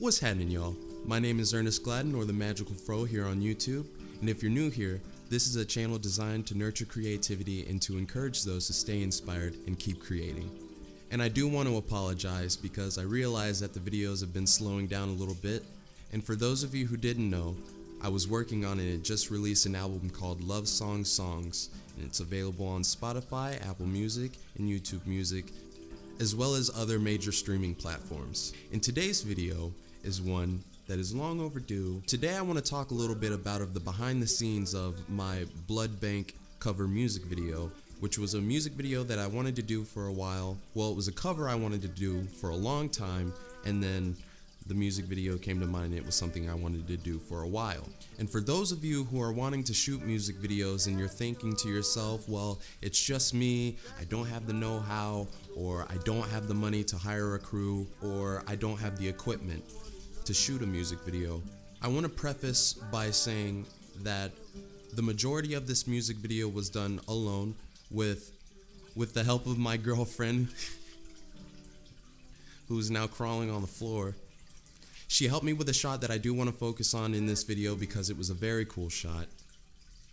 What's happening, y'all? My name is Ernest Gladden, or TheMagicalfro, here on YouTube, and if you're new here, this is a channel designed to nurture creativity and to encourage those to stay inspired and keep creating. And I do want to apologize because I realize that the videos have been slowing down a little bit, and for those of you who didn't know, I was working on it and just released an album called Love Song Songs, and it's available on Spotify, Apple Music, and YouTube Music, as well as other major streaming platforms. In today's video is one that is long overdue. Today I want to talk a little bit about the behind the scenes of my Blood Bank cover music video, which was a music video that I wanted to do for a while. Well, it was a cover I wanted to do for a long time, and then the music video came to mind and it was something I wanted to do for a while. And for those of you who are wanting to shoot music videos and you're thinking to yourself, well, it's just me, I don't have the know-how, or I don't have the money to hire a crew, or I don't have the equipment to shoot a music video, I want to preface by saying that the majority of this music video was done alone with the help of my girlfriend who is now crawling on the floor. She helped me with a shot that I do want to focus on in this video because it was a very cool shot.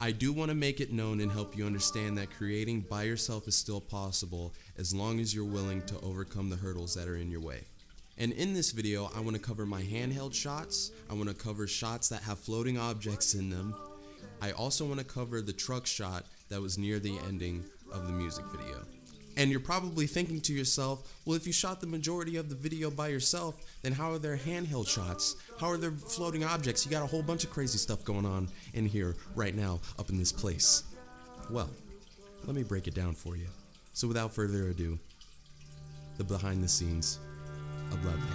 I do want to make it known and help you understand that creating by yourself is still possible as long as you're willing to overcome the hurdles that are in your way. And in this video, I want to cover my handheld shots. I want to cover shots that have floating objects in them. I also want to cover the truck shot that was near the ending of the music video. And you're probably thinking to yourself, well, if you shot the majority of the video by yourself, then how are there handheld shots? How are there floating objects? You got a whole bunch of crazy stuff going on in here right now, up in this place. Well, let me break it down for you. So without further ado, the behind the scenes of Blood Bank.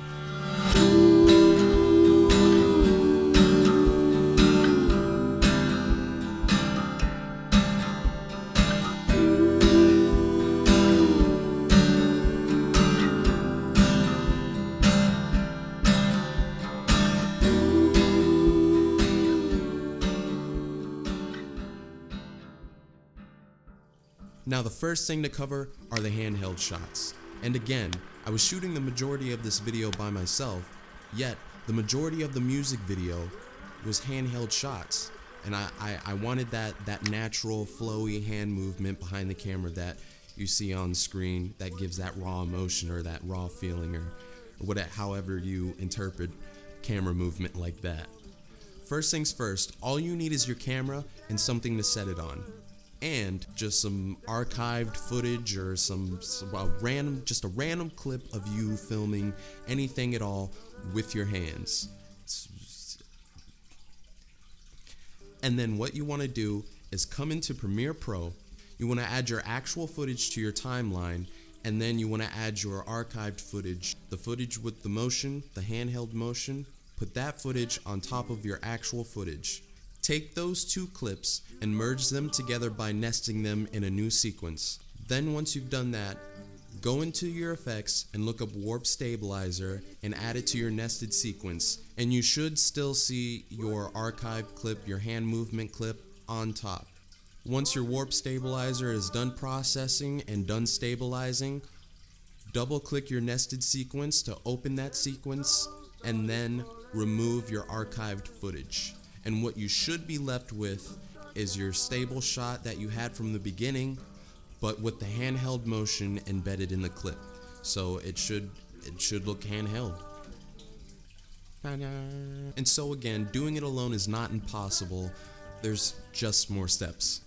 Now the first thing to cover are the handheld shots. And again, I was shooting the majority of this video by myself, yet the majority of the music video was handheld shots. And I wanted that natural, flowy hand movement behind the camera that you see on screen that gives that raw emotion or that raw feeling or whatever, however you interpret camera movement like that. First things first, all you need is your camera and something to set it on. And just some archived footage or just a random clip of you filming anything at all with your hands. And then what you want to do is come into Premiere Pro. You want to add your actual footage to your timeline, and then you want to add your archived footage, the footage with the motion, the handheld motion. Put that footage on top of your actual footage. Take those two clips and merge them together by nesting them in a new sequence. Then once you've done that, go into your effects and look up Warp Stabilizer and add it to your nested sequence. And you should still see your archived clip, your hand movement clip on top. Once your Warp Stabilizer is done processing and done stabilizing, double click your nested sequence to open that sequence and then remove your archived footage. And what you should be left with is your stable shot that you had from the beginning, but with the handheld motion embedded in the clip. So it should look handheld. And so again, doing it alone is not impossible. There's just more steps.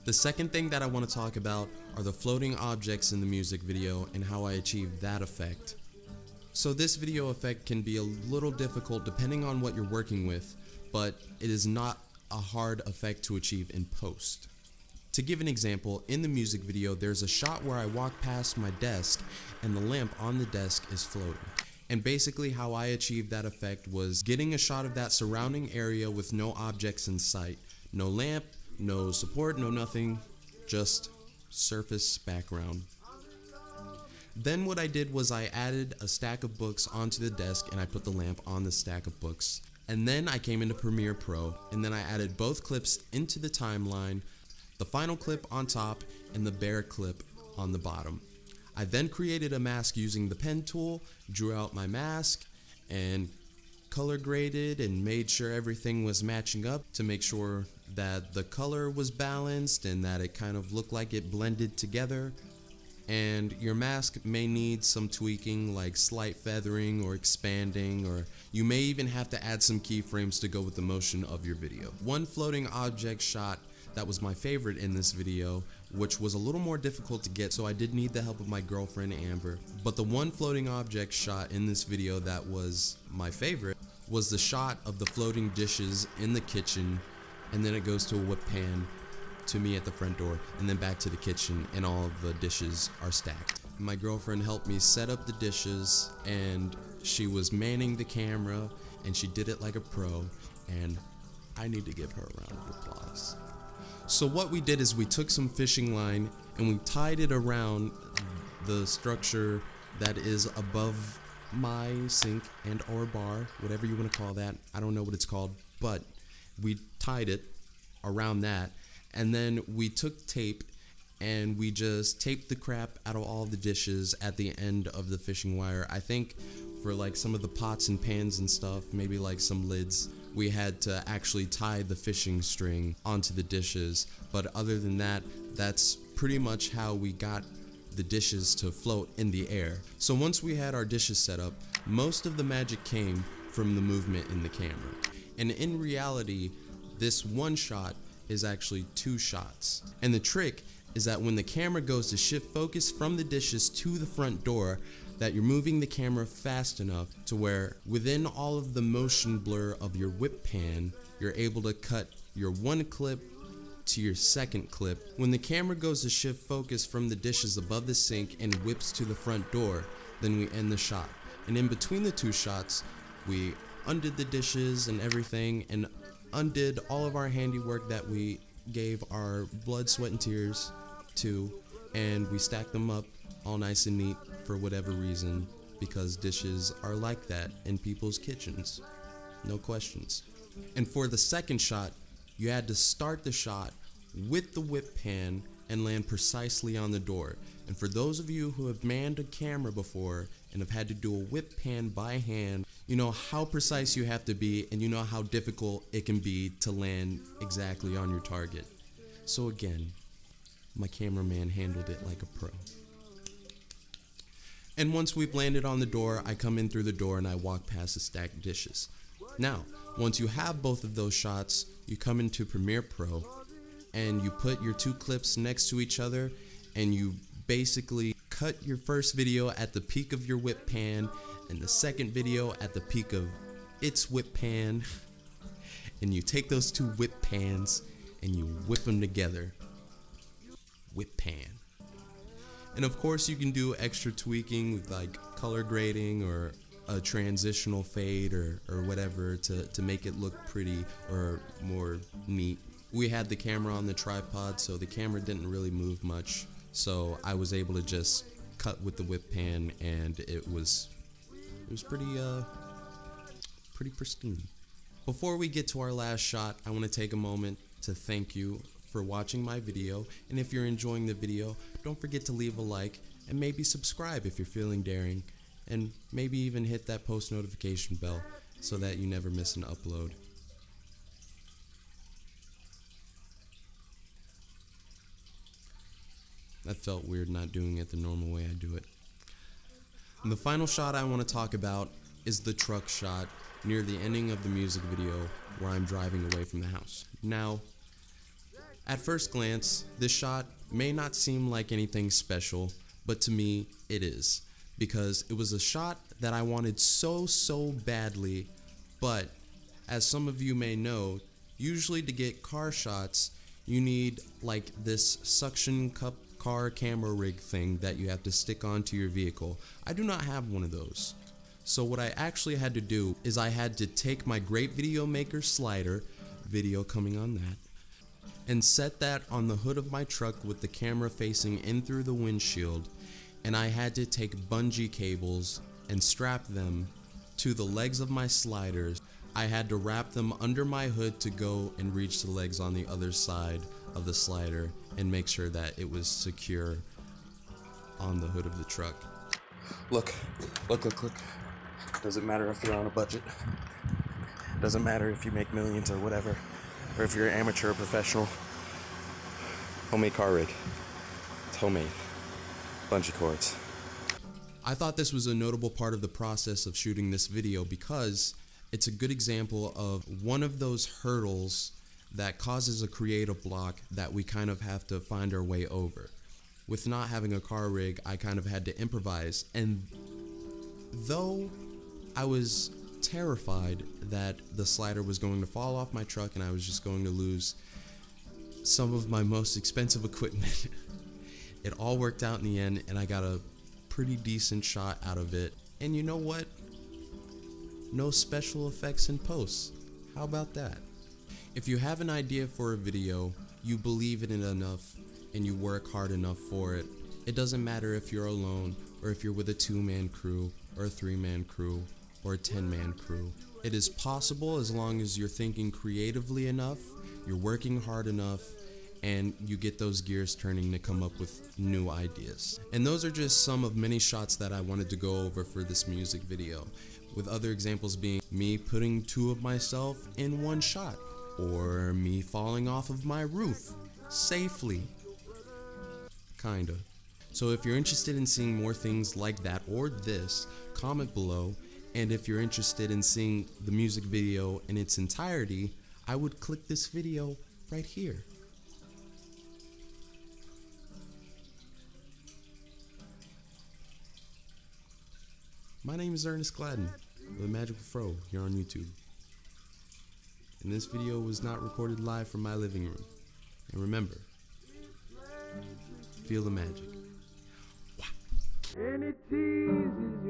The second thing that I want to talk about are the floating objects in the music video and how I achieved that effect. So this video effect can be a little difficult depending on what you're working with, but it is not a hard effect to achieve in post. To give an example, in the music video there's a shot where I walk past my desk and the lamp on the desk is floating. And basically how I achieved that effect was getting a shot of that surrounding area with no objects in sight. No lamp, no support, no nothing, just surface background. Then what I did was I added a stack of books onto the desk and I put the lamp on the stack of books. And then I came into Premiere Pro and then I added both clips into the timeline, the final clip on top and the bare clip on the bottom. I then created a mask using the pen tool, drew out my mask, and color graded and made sure everything was matching up to make sure that the color was balanced and that it kind of looked like it blended together. And your mask may need some tweaking, like slight feathering or expanding, or you may even have to add some keyframes to go with the motion of your video. One floating object shot that was my favorite in this video, which was a little more difficult to get, so I did need the help of my girlfriend Amber. But the one floating object shot in this video that was my favorite was the shot of the floating dishes in the kitchen, and then it goes to a whip pan to me at the front door, and then back to the kitchen, and all of the dishes are stacked. My girlfriend helped me set up the dishes, and she was manning the camera, and she did it like a pro, and I need to give her a round of applause. So what we did is we took some fishing line and we tied it around the structure that is above my sink and or bar, whatever you want to call that. I don't know what it's called, but we tied it around that. And then we took tape and we just taped the crap out of all the dishes at the end of the fishing wire. I think for like some of the pots and pans and stuff, maybe like some lids, we had to actually tie the fishing string onto the dishes. But other than that, that's pretty much how we got the dishes to float in the air. So once we had our dishes set up, most of the magic came from the movement in the camera. And in reality, this one shot is actually two shots. And the trick is that when the camera goes to shift focus from the dishes to the front door, that you're moving the camera fast enough to where within all of the motion blur of your whip pan, you're able to cut your one clip to your second clip. When the camera goes to shift focus from the dishes above the sink and whips to the front door, then we end the shot. And in between the two shots, we undid the dishes and everything and undid all of our handiwork that we gave our blood, sweat, and tears to, and we stacked them up all nice and neat for whatever reason, because dishes are like that in people's kitchens, no questions. And for the second shot, you had to start the shot with the whip pan and land precisely on the door. And for those of you who have manned a camera before and have had to do a whip pan by hand, you know how precise you have to be, and you know how difficult it can be to land exactly on your target. So again, my cameraman handled it like a pro. And once we've landed on the door, I come in through the door and I walk past the stacked dishes. Now, once you have both of those shots, you come into Premiere Pro and you put your two clips next to each other and you basically cut your first video at the peak of your whip pan and the second video at the peak of its whip pan, and you take those two whip pans and you whip them together. Whip pan. And of course you can do extra tweaking with like color grading or a transitional fade or whatever to make it look pretty or more neat. We had the camera on the tripod, so the camera didn't really move much, so I was able to just cut with the whip pan, and it was pretty pristine. Before we get to our last shot, I want to take a moment to thank you for watching my video, and if you're enjoying the video, don't forget to leave a like and maybe subscribe if you're feeling daring, and maybe even hit that post notification bell so that you never miss an upload. That felt weird not doing it the normal way I do it. And the final shot I want to talk about is the truck shot near the ending of the music video where I'm driving away from the house. Now, at first glance, this shot may not seem like anything special, but to me, it is. Because it was a shot that I wanted so badly, but as some of you may know, usually to get car shots, you need like this suction cup car camera rig thing that you have to stick onto your vehicle. I do not have one of those. So what I actually had to do is I had to take my Great Video Maker slider, video coming on that, and set that on the hood of my truck with the camera facing in through the windshield, and I had to take bungee cables and strap them to the legs of my sliders. I had to wrap them under my hood to go and reach the legs on the other side of the slider and make sure that it was secure on the hood of the truck. Look. Doesn't matter if you're on a budget. Doesn't matter if you make millions or whatever, or if you're an amateur or professional. Homemade car rig. It's homemade. Bungee cords. I thought this was a notable part of the process of shooting this video because it's a good example of one of those hurdles that causes a creative block that we kind of have to find our way over. With not having a car rig, I kind of had to improvise, and though I was terrified that the slider was going to fall off my truck and I was just going to lose some of my most expensive equipment, it all worked out in the end and I got a pretty decent shot out of it. And you know what? No special effects in post. How about that? If you have an idea for a video, you believe in it enough, and you work hard enough for it, it doesn't matter if you're alone or if you're with a 2-man crew or a 3-man crew or a 10-man crew. It is possible as long as you're thinking creatively enough, you're working hard enough, and you get those gears turning to come up with new ideas. And those are just some of many shots that I wanted to go over for this music video, with other examples being me putting 2 of myself in one shot, or me falling off of my roof safely. Kinda. So if you're interested in seeing more things like that or this, comment below, and if you're interested in seeing the music video in its entirety, I would click this video right here. My name is Ernest Gladden, TheMagicalfro, here on YouTube. And this video was not recorded live from my living room. And remember, feel the magic. Wow. And it teases you.